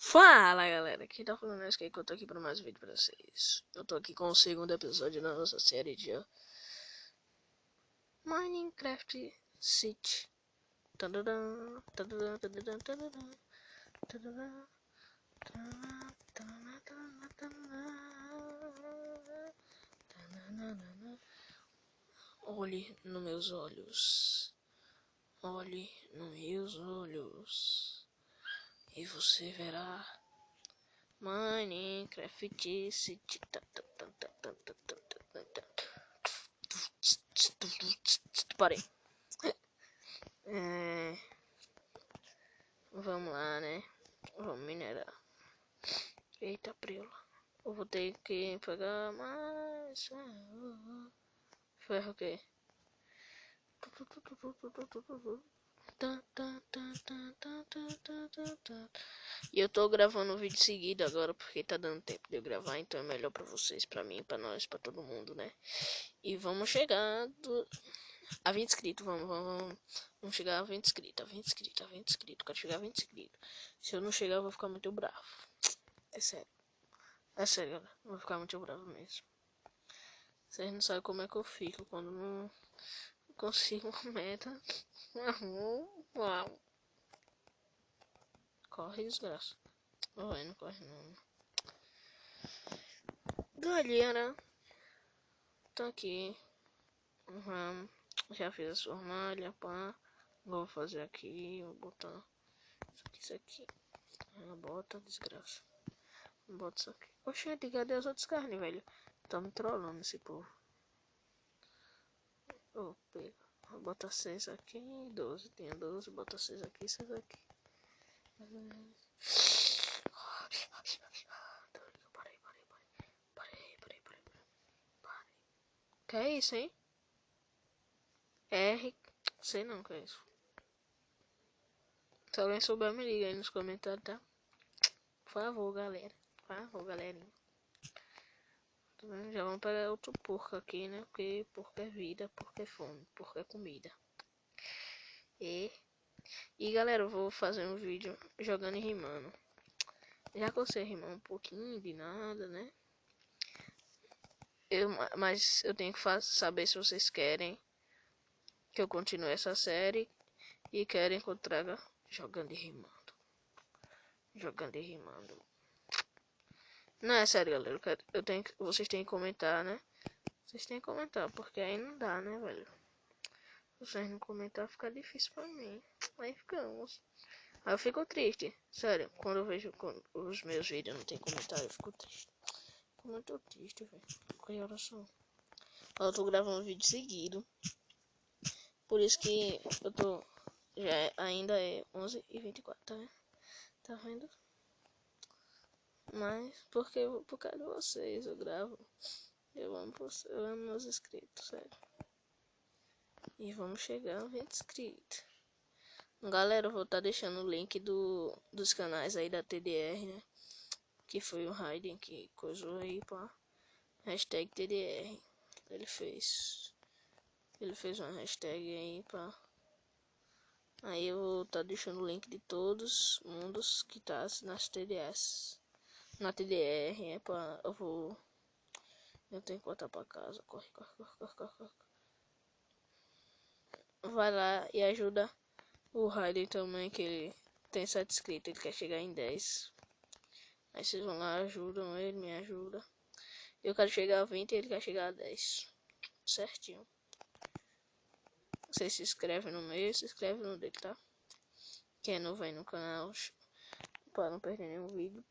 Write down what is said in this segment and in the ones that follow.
Fala galera, quem tá falando é que eu tô aqui pra mais um vídeo pra vocês. Eu tô aqui com o segundo episódio da nossa série de Minecraft City. Tadadã, tadadã, tadadã, tadadã, tadadã, tadadã, tadadã, tadadã. Olhe nos meus olhos, olhe nos meus olhos, e você verá Minecraft City. Parei. Vamos lá, né? Vamos minerar. Eita, prila. Eu vou ter que pegar mais ferro o quê? E eu tô gravando um vídeo seguido agora porque tá dando tempo de eu gravar, então é melhor pra vocês, pra mim, pra nós, pra todo mundo, né? E vamos chegar a 20 inscritos, vamos chegar a 20 inscritos, a 20 inscritos, a 20 inscritos, quero chegar a 20 inscritos. Se eu não chegar eu vou ficar muito bravo. É sério, galera, eu vou ficar muito bravo mesmo. Vocês não sabem como é que eu fico quando não consigo uma meta. Uau. Corre, desgraça. Não corre não. Galera, tô aqui. Já fiz a fornalha, pá. Vou fazer aqui, vou botar isso aqui. Bota, desgraça. Bota isso aqui. Oxente, cadê as outras carnes, velho? Tá me trollando esse povo. Pega. Bota 6 aqui, 12. Tem 12, bota 6 aqui, 6 aqui. Parei. Que é isso, hein? R. Sei não que é isso. Se alguém souber, me liga aí nos comentários, tá? Por favor, galera. Por favor, galerinha. Já vamos pegar outro porco aqui, né? Porque porco é vida, porco é fome, porco é comida. E galera, eu vou fazer um vídeo jogando e rimando. Já que eu sei rimar um pouquinho de nada, né? Mas eu tenho que saber se vocês querem que eu continue essa série e querem que eu traga jogando e rimando. Jogando e rimando. Não, é sério, galera. Vocês têm que comentar, né? Vocês têm que comentar, porque aí não dá, né, velho? Se vocês não comentar, fica difícil pra mim. Aí ficamos. Aí eu fico triste. Sério, quando eu vejo os meus vídeos não tem comentário, eu fico triste. Fico muito triste, velho. Que horas são? Eu tô gravando um vídeo seguido. Por isso que eu tô... ainda é 11h24, tá vendo? Tá vendo? Mas, porque por causa de vocês eu gravo. Eu amo você, eu amo meus inscritos, sério. E vamos chegar a 20 inscritos. Galera, eu vou estar deixando o link dos canais aí da TDR, né? Que foi o Raiden que coisou aí, pá. Hashtag TDR. Ele fez uma hashtag aí, pá. Aí eu vou estar deixando o link de todos os mundos que tá nas TDS. Na TDR, é pá. Eu tenho que voltar pra casa. Corre. Vai lá e ajuda o Raiden também, que ele tem 7 inscritos, ele quer chegar em 10. Aí vocês vão lá, ajudam ele, me ajuda. Eu quero chegar a 20 e ele quer chegar a 10. Certinho. Você se inscreve no meu, se inscreve no dele, tá? Quem é novo aí no canal, para não perder nenhum vídeo,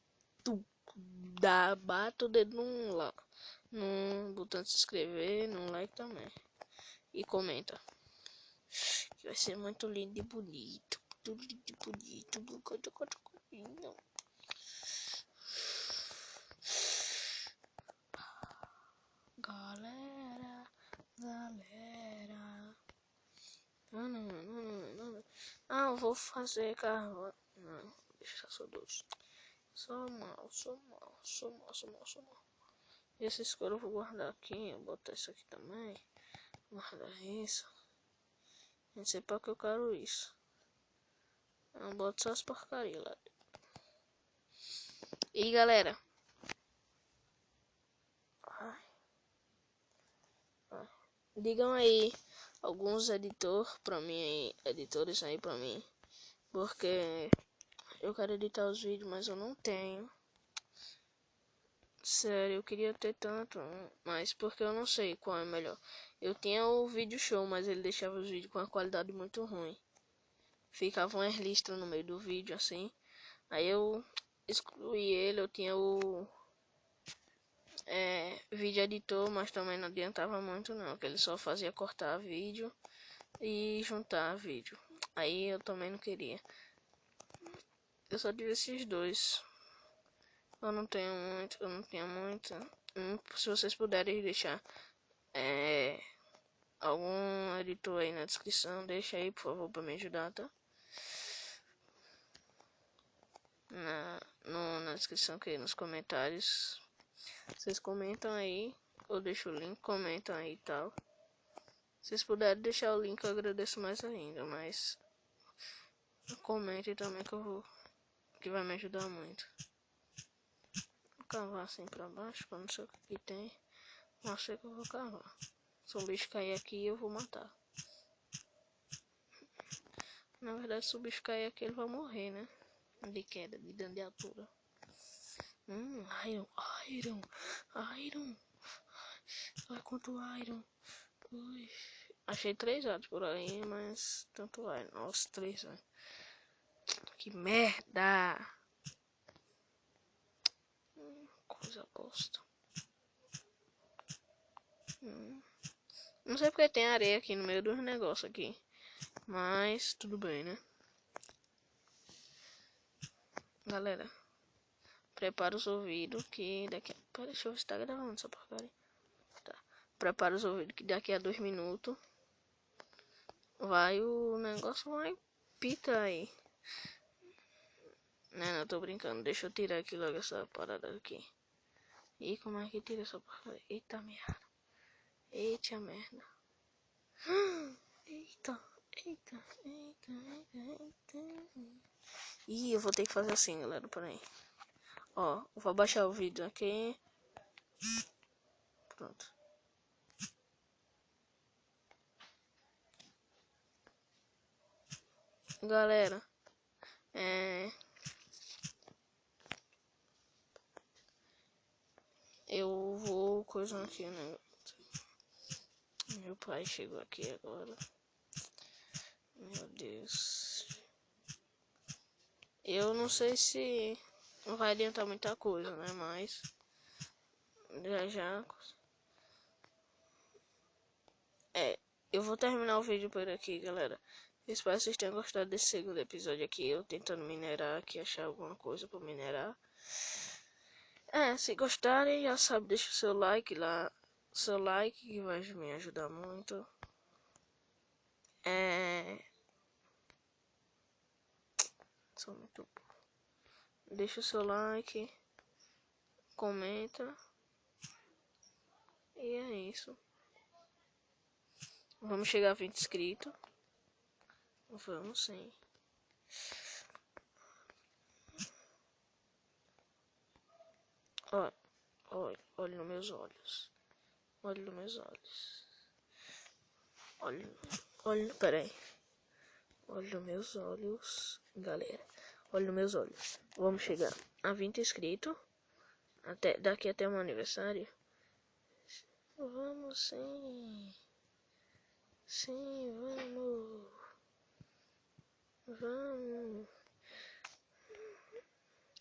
bata o dedo no botão de se inscrever, no like também. E comenta. Que vai ser muito lindo e bonito. Tudo lindo e bonito. Galera. Não, eu vou fazer carro. Não, deixa só dois. Sou mal. E essa escolha eu vou guardar aqui. Eu vou botar isso aqui também. Guardar isso. Não sei pra que eu quero isso. Eu boto só as porcarias lá. E galera, digam aí alguns editores aí pra mim, porque eu quero editar os vídeos, mas eu não tenho. Sério, eu queria ter tanto, mas porque eu não sei qual é melhor. Eu tinha o vídeo show, mas ele deixava os vídeos com a qualidade muito ruim. Ficavam as listras no meio do vídeo assim. Aí eu excluí ele, eu tinha o vídeo editor, mas também não adiantava muito não, que ele só fazia cortar vídeo e juntar vídeo. Aí eu também não queria. Eu só tive esses dois. Eu não tenho muito, eu não tinha muito. Se vocês puderem deixar algum editor aí na descrição, deixa aí por favor pra me ajudar, tá? Na descrição aqui, nos comentários. Vocês comentam aí, eu deixo o link, comentam aí e tal. Se vocês puderem deixar o link eu agradeço mais ainda, mas comente também que vai me ajudar muito. Vou cavar assim pra baixo, pra não sei o que tem. Não sei o que eu vou cavar. Se um bicho cair aqui eu vou matar. Na verdade, se o bicho cair aqui ele vai morrer, né? De queda, de dano de altura. Iron. Olha quanto Iron. Ui. Achei 3 atos por aí, mas tanto Iron. Nossa, 3 anos. Que merda. Coisa bosta. Não sei porque tem areia aqui no meio dos negócios aqui. Mas tudo bem, né? Galera, prepara os ouvidos que daqui a... Pera, deixa eu ver se tá gravando essa porcaria. Tá. Prepara os ouvidos que daqui a 2 minutos o negócio vai pitar aí. Não, tô brincando. Deixa eu tirar aqui logo essa parada aqui. E como é que tira essa porcaria? Eita merda. Eita merda. Eita. Ih, eu vou ter que fazer assim, galera. Peraí. Ó, eu vou baixar o vídeo aqui. Pronto. Galera, eu vou coisar aqui, né? Meu pai chegou aqui agora. Meu Deus. Eu não sei se não vai adiantar muita coisa, né? Mas já. Eu vou terminar o vídeo por aqui, galera. Espero que vocês tenham gostado desse segundo episódio aqui. Eu tentando minerar aqui, achar alguma coisa pra minerar. Se gostarem, já sabe, deixa o seu like lá. Seu like que vai me ajudar muito. Sou muito burro. Deixa o seu like. Comenta. E é isso. Vamos chegar a 20 inscritos. Vamos sim. Olha nos meus olhos. Olha nos meus olhos. Peraí. Olha nos meus olhos, galera. Olha nos meus olhos. Vamos chegar a 20 inscritos. Daqui até o meu aniversário. Vamos sim. Sim, vamos.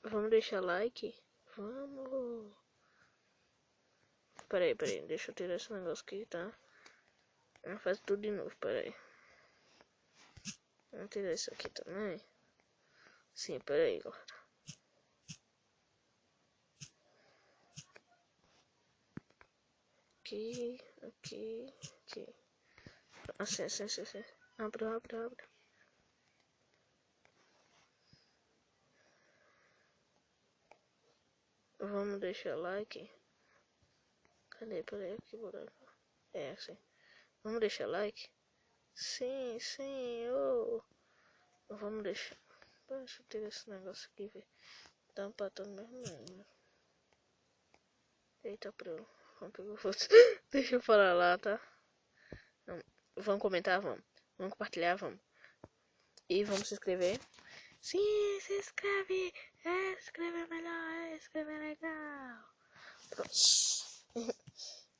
Vamos deixar like. Vamos. Peraí. Deixa eu tirar esse negócio aqui, tá? Vamos fazer tudo de novo, peraí. Vamos tirar isso aqui também. Sim, peraí, galera. Aqui. Assim. Abra. Vamos deixar like. Cadê? Peraí, que buraco. Assim. Vamos deixar like? Sim. Vamos deixar. Deixa eu tirar esse negócio aqui, velho. Tá empatando mesmo número. Eita, pro. Deixa eu falar lá, tá? Vamos comentar, vamos. Vamos compartilhar, vamos. E vamos se inscrever. Sim, se inscreve. Se inscrever melhor, se inscrever legal. Pronto.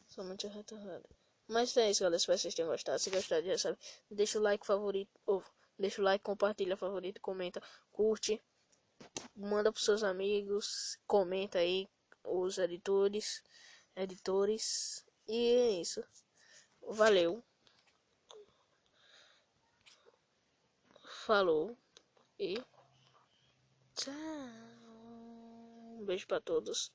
Sou muito retornado. Mas é isso, galera. Espero que vocês tenham gostado. Se gostaram, já sabe. Deixa o like favorito. Ou deixa o like, compartilha favorito, comenta, curte. Manda pros seus amigos. Comenta aí os editores. E é isso. Valeu. Falou. E tchau. Um beijo pra todos.